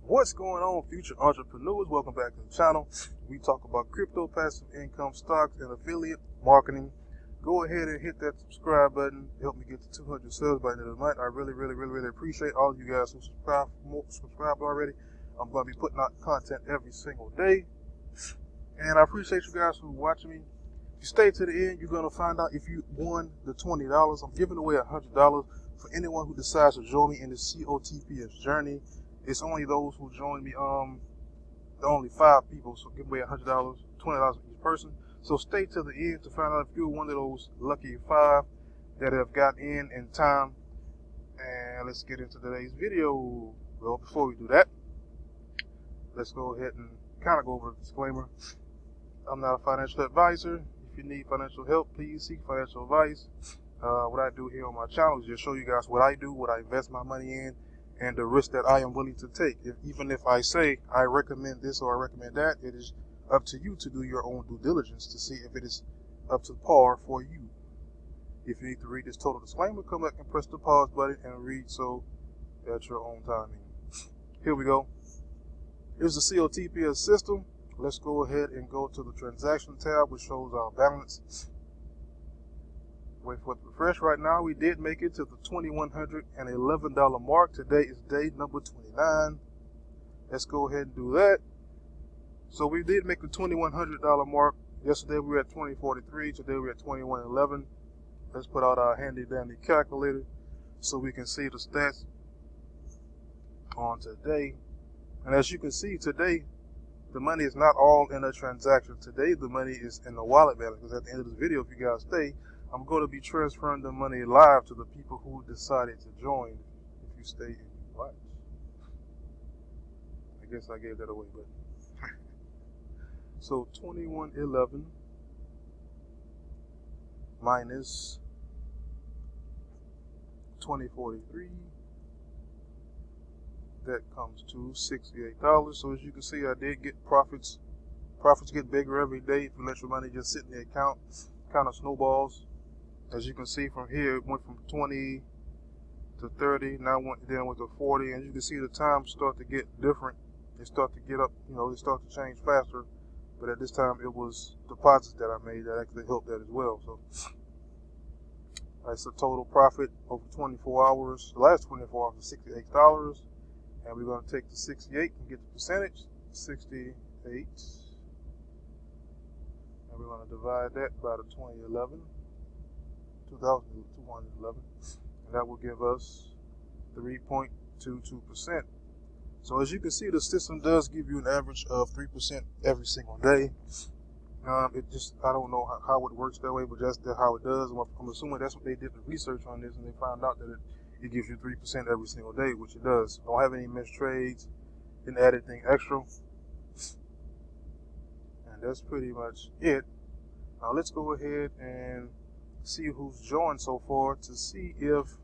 What's going on, future entrepreneurs? Welcome back to the channel. We talk about crypto, passive income, stocks, and affiliate marketing. Go ahead and hit that subscribe button. Help me get to 200 subs by the end of the month. I really appreciate all of you guys who subscribed already. I'm going to be putting out content every single day. And I appreciate you guys who are watching me. If you stay to the end, you're going to find out if you won the $20. I'm giving away $100 for anyone who decides to join me in the COTPS journey. It's only those who join me, only 5 people, so give away $100, $20 each person. So stay to the end to find out if you're one of those lucky 5 that have got in time. And let's get into today's video. Well, before we do that, let's go ahead and kind of go over the disclaimer. I'm not a financial advisor. If you need financial help, please seek financial advice. What I do here on my channel is just show you guys what I do, what I invest my money in, and the risk that I am willing to take. Even if I say I recommend this or I recommend that, it is up to you to do your own due diligence to see if it is up to par for you. If you need to read this total disclaimer, come back and press the pause button and read so at your own timing. Here we go. Here's the CLTPS system. Let's go ahead and go to the transaction tab, which shows our balance. Wait for it to refresh. Right now, we did make it to the $2,111 mark. Today is day number 29. Let's go ahead and do that. So we did make the $2,100 mark. Yesterday we were at $2,043. Today we're at $2,111. Let's put out our handy dandy calculator so we can see the stats on today. And as you can see today, the money is not all in a transaction. Today the money is in the wallet balance, because at the end of this video, if you guys stay, I'm going to be transferring the money live to the people who decided to join. If you stay and watch. I guess I gave that away, but so 2111 minus 2043. That comes to $68. So as you can see, I did get profits. Profits get bigger every day if you let your money just sit in the account. Kind of snowballs. As you can see from here, it went from 20 to 30, now then went to 40, and you can see the times start to get different. They start to get up, they start to change faster. But at this time, it was deposits that I made that actually helped that as well. So that's a total profit over 24 hours. The last 24 hours is $68, and we're going to take the 68 and get the percentage, 68, and we're going to divide that by the 2,211, and that will give us 3.22%. So as you can see, the system does give you an average of 3% every single day. I don't know how it works that way, but that's how it does. I'm assuming that's what they did the research on this, and they found out that it gives you 3% every single day, which it does. Don't have any missed trades, didn't add anything extra, and that's pretty much it. Now let's go ahead and see who's joined so far to see if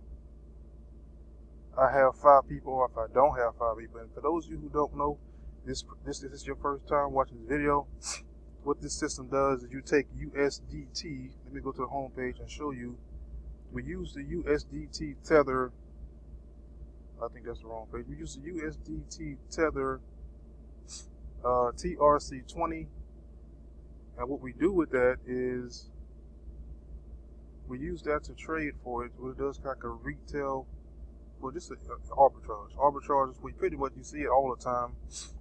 I have 5 people or if I don't have 5 people. And for those of you who don't know, this is your first time watching this video, what this system does is you take USDT. Let me go to the home page and show you. We use the USDT Tether. I think that's the wrong page. We use the USDT Tether TRC20. And what we do with that is we use that to trade for it. What it does, like a retail, well, just an arbitrage. Arbitrage is pretty much you see it all the time,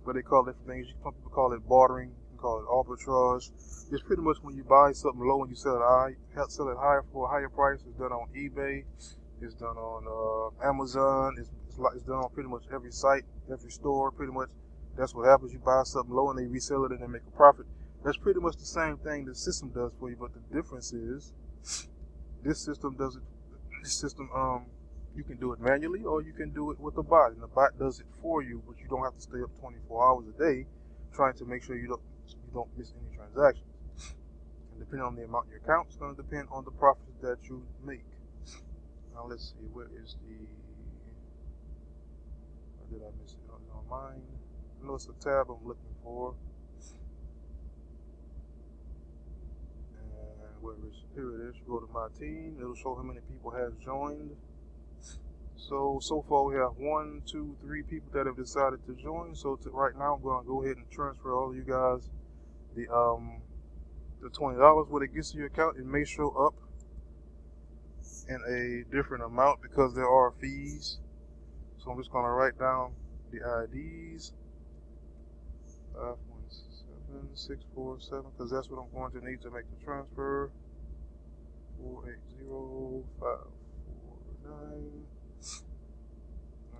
but they call different things. Some people call it bartering. You can call it arbitrage. It's pretty much when you buy something low and you sell it higher for a higher price. It's done on eBay. It's done on Amazon. It's done on pretty much every site, every store. Pretty much that's what happens. You buy something low and they resell it and they make a profit. That's pretty much the same thing the system does for you, but the difference is this system does it. This system you can do it manually or you can do it with a bot, and the bot does it for you, but you don't have to stay up 24 hours a day trying to make sure you don't miss any transactions. And depending on the amount in your account, it's going to depend on the profits that you make. Now let's see, where is the? Or did I miss it on mine? I know it's a tab I'm looking for. And where is it? Here it is. Go to my team. It'll show how many people has joined. So far we have 1, 2, 3 people that have decided to join. So right now I'm going to go ahead and transfer all of you guys the $20. When it gets to your account, it may show up in a different amount because there are fees. So I'm just going to write down the IDs 517647 because that's what I'm going to need to make the transfer. 480549.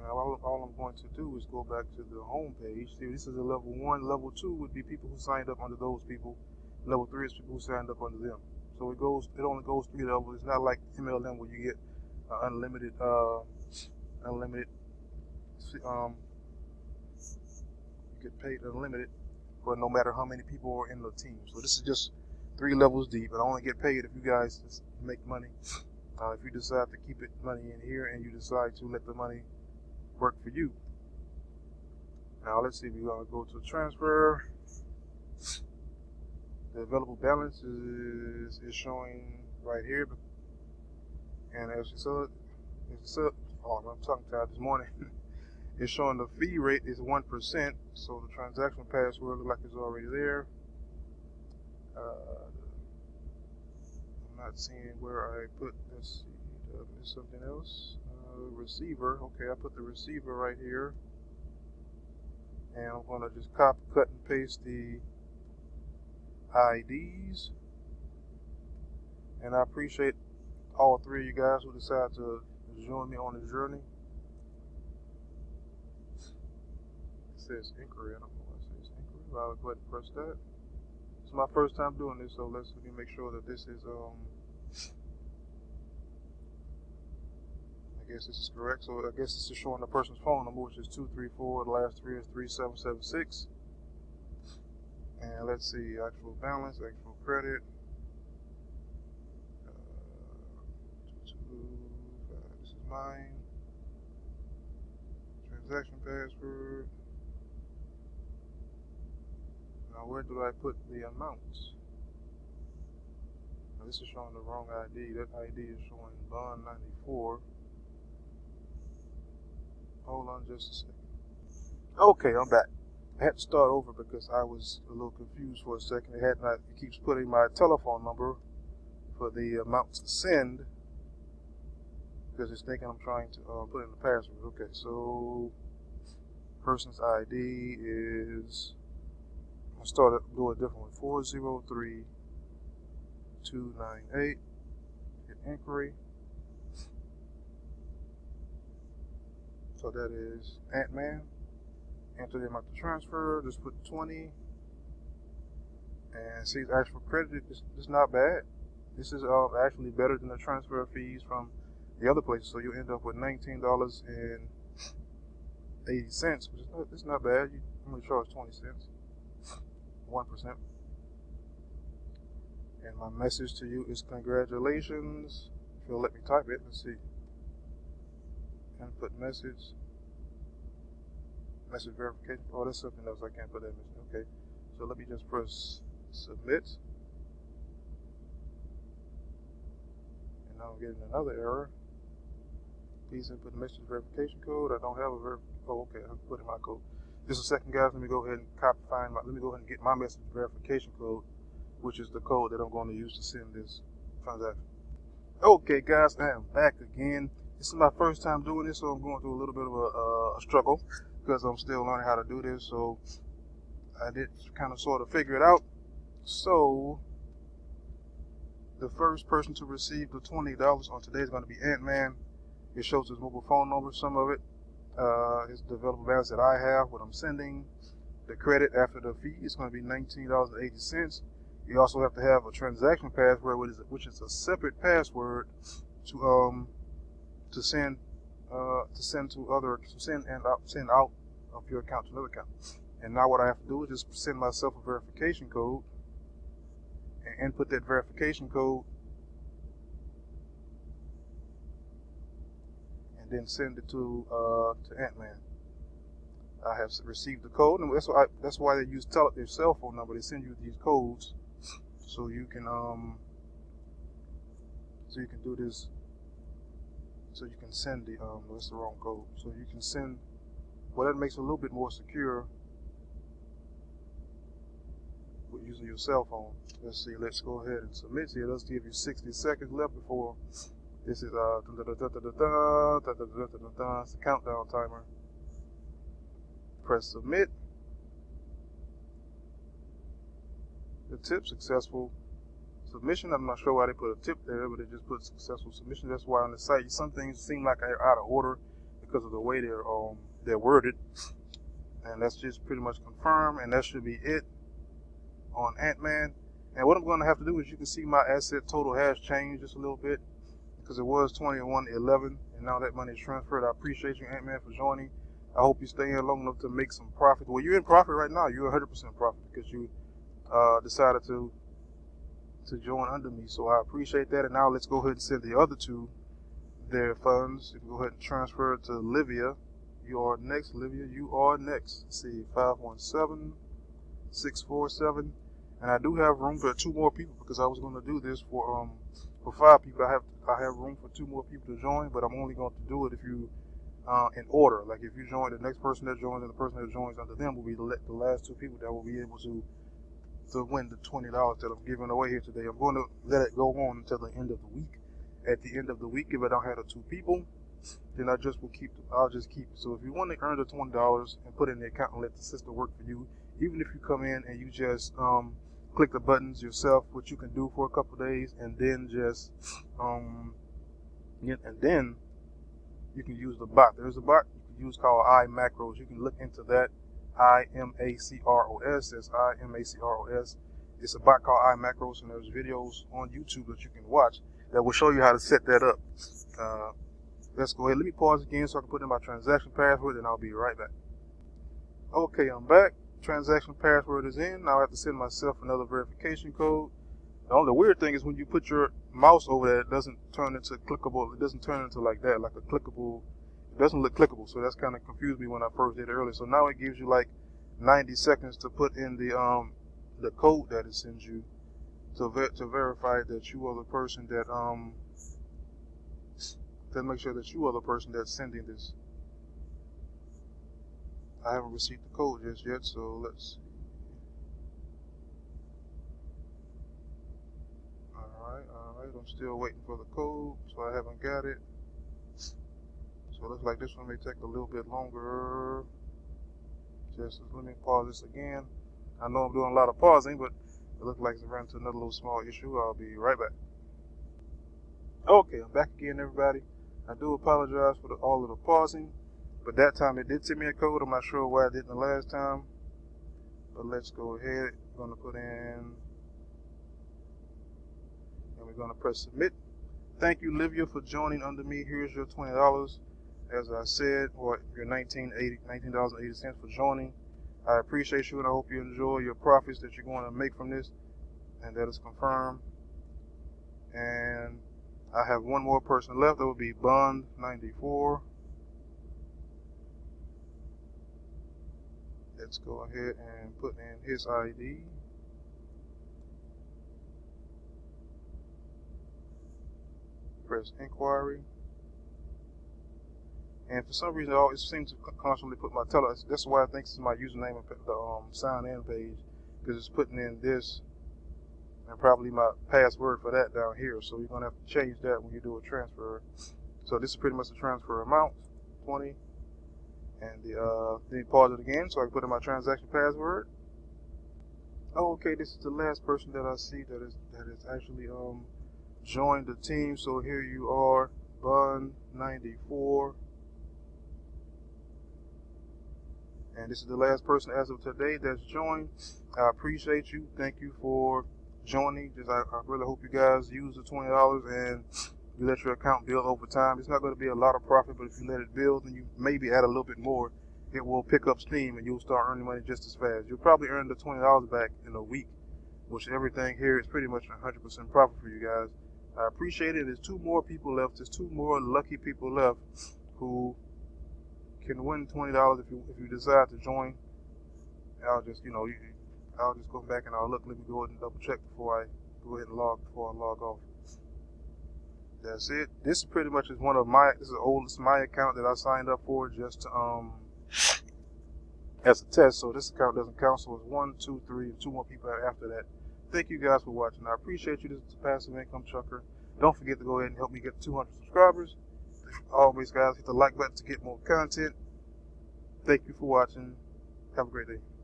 Now all I'm going to do is go back to the home page. See, this is a level 1. Level 2 would be people who signed up under those people. Level 3 is people who signed up under them. So it only goes 3 levels. It's not like MLM where you get unlimited you get paid unlimited for no matter how many people are in the team. So this is just 3 levels deep, and I only get paid if you guys just make money. If you decide to keep it money in here and you decide to let the money work for you. Now let's see, we're going to go to transfer. The available balance is showing right here, and as you saw, I'm tongue tied this morning. It's showing the fee rate is 1%, so the transaction password looks like it's already there. I'm not seeing where I put this. Is something else? Receiver. Okay, I put the receiver right here, and I'm going to just copy, cut, and paste the IDs. And I appreciate all 3 of you guys who decided to join me on the journey. It says inquiry. I don't know why it says inquiry, but I'll go ahead and press that. It's my first time doing this, so let me make sure that this is I guess this is correct. So I guess this is showing the person's phone number, which is 234. The last 3 is 3776. And let's see, actual balance, actual credit. 225. This is mine. Transaction password. Now where do I put the amounts? Now this is showing the wrong ID. That ID is showing bond 94. Hold on just a second. Okay, I'm back. I had to start over because I was a little confused for a second. It keeps putting my telephone number for the amount to send because it's thinking I'm trying to put in the password. Okay, so person's ID is, I'll do a different one. 403298. Hit inquiry. So that is Ant-Man. Enter the amount to transfer. Just put 20. And see, actual credit is not bad. This is actually better than the transfer fees from the other places. So you end up with $19.80, which is not bad. You only charge 20 cents, 1%. And my message to you is congratulations. If you'll let me type it, let's see. Input message verification. Oh, that's something else. I can't put that message. Okay, so let me just press submit, and now I'm getting another error. Please input the message verification code. I don't have a oh, okay, I'll put in my code. Just a second, guys. Let me go ahead and let me go ahead and get my message verification code, which is the code that I'm going to use to send this transaction. Okay, guys, I am back again. This is my first time doing this, so I'm going through a little bit of a struggle because I'm still learning how to do this. So I did kind of sort of figure it out. So the first person to receive the $20 on today is going to be Ant-Man. It shows his mobile phone number, some of it, his developer balance that I have, what I'm sending. The credit after the fee is going to be $19.80. You also have to have a transaction password, which is a separate password to send out of your account to another account. And now what I have to do is just send myself a verification code and input that verification code, and then send it to Ant-Man. I have received the code, and that's why they use their cell phone number. They send you these codes so you can do this so you can send the that's the wrong code. So you can send. Well, that makes it a little bit more secure with using your cell phone. Let's see. Let's go ahead and submit here. Let's give you 60 seconds left before this is it's a countdown timer. Press submit. The tip successful submission. I'm not sure why they put a tip there, but they just put successful submission. That's why on the site some things seem like they're out of order because of the way they're worded. And that's just pretty much confirmed, and that should be it on Ant-Man. And what I'm going to have to do is, you can see my asset total has changed just a little bit, because it was 21.11 and now that money is transferred. I appreciate you, Ant-Man, for joining. I hope you stay in long enough to make some profit. Well, you're in profit right now. You're 100% profit because you decided to join under me. So I appreciate that. And now let's go ahead and send the other two their funds. You can go ahead and transfer it to Livia. You are next, Livia. You are next. Let's see, 517647. And I do have room for 2 more people, because I was going to do this for 5 people. I have room for 2 more people to join, but I'm only going to do it if you in order. Like if you join, the next person that joins and the person that joins under them will be the last 2 people that will be able to win the $20 that I'm giving away here today. I'm going to let it go on until the end of the week. At the end of the week, if I don't have the 2 people, then I'll just keep it. So if you want to earn the $20 and put it in the account and let the system work for you, even if you come in and you just click the buttons yourself, which you can do for a couple of days, and then just you can use the bot. There's a bot you can use called iMacros. You can look into that. IMACROS. That's IMACROS. It's a bot called iMacros, and there's videos on YouTube that you can watch that will show you how to set that up. Let's go ahead. Let me pause again so I can put in my transaction password, and I'll be right back. Okay, I'm back. Transaction password is in. Now I have to send myself another verification code. The only weird thing is when you put your mouse over there, it doesn't turn into clickable. It doesn't turn into like that, like a clickable. It doesn't look clickable, so that's kind of confused me when I first did it earlier. So now it gives you like 90 seconds to put in the code that it sends you to verify that you are the person that to make sure that you are the person that's sending this. I haven't received the code just yet, so let's see. Alright, I'm still waiting for the code, so I haven't got it. So it looks like this one may take a little bit longer. Just let me pause this again. I know I'm doing a lot of pausing, but it looks like it's run into another little small issue. I'll be right back. Okay, I'm back again, everybody. I do apologize for all of the pausing, but that time it did send me a code. I'm not sure why it didn't the last time, but let's go ahead. I'm going to put in, and we're going to press submit. Thank you, Livia, for joining under me. Here's your $20, as I said, or your $19.80 for joining. I appreciate you, and I hope you enjoy your profits that you're going to make from this, and that is confirmed. And I have one more person left. That would be Bond94. Let's go ahead and put in his ID. Press inquiry. And for some reason, it always seems to constantly put my that's why I think this is my username and the sign in page, because it's putting in this and probably my password for that down here. So you're going to have to change that when you do a transfer. So this is pretty much the transfer amount, 20. And let me pause it again so I can put in my transaction password. Oh, okay, this is the last person that I see that is actually joined the team. So here you are, Bun94. And this is the last person as of today that's joined. I appreciate you. Thank you for joining. I really hope you guys use the $20 and you let your account build over time. It's not going to be a lot of profit, but if you let it build and you maybe add a little bit more, it will pick up steam and you'll start earning money just as fast. You'll probably earn the $20 back in a week, which everything here is pretty much 100% profit for you guys. I appreciate it. There's 2 more people left. There's 2 more lucky people left who can win $20 if you decide to join. I'll just I'll just go back and I'll look. Let me go ahead and double check before I log off. that's it. This is pretty much is one of my, this is the oldest my account that I signed up for just to, as a test. So this account doesn't count. So it's 1, 2, 3, and 2 more people after that. Thank you guys for watching. I appreciate you. This is the Passive Income Trucker. Don't forget to go ahead and help me get to 200 subscribers. Always, guys, hit the like button to get more content. Thank you for watching. Have a great day.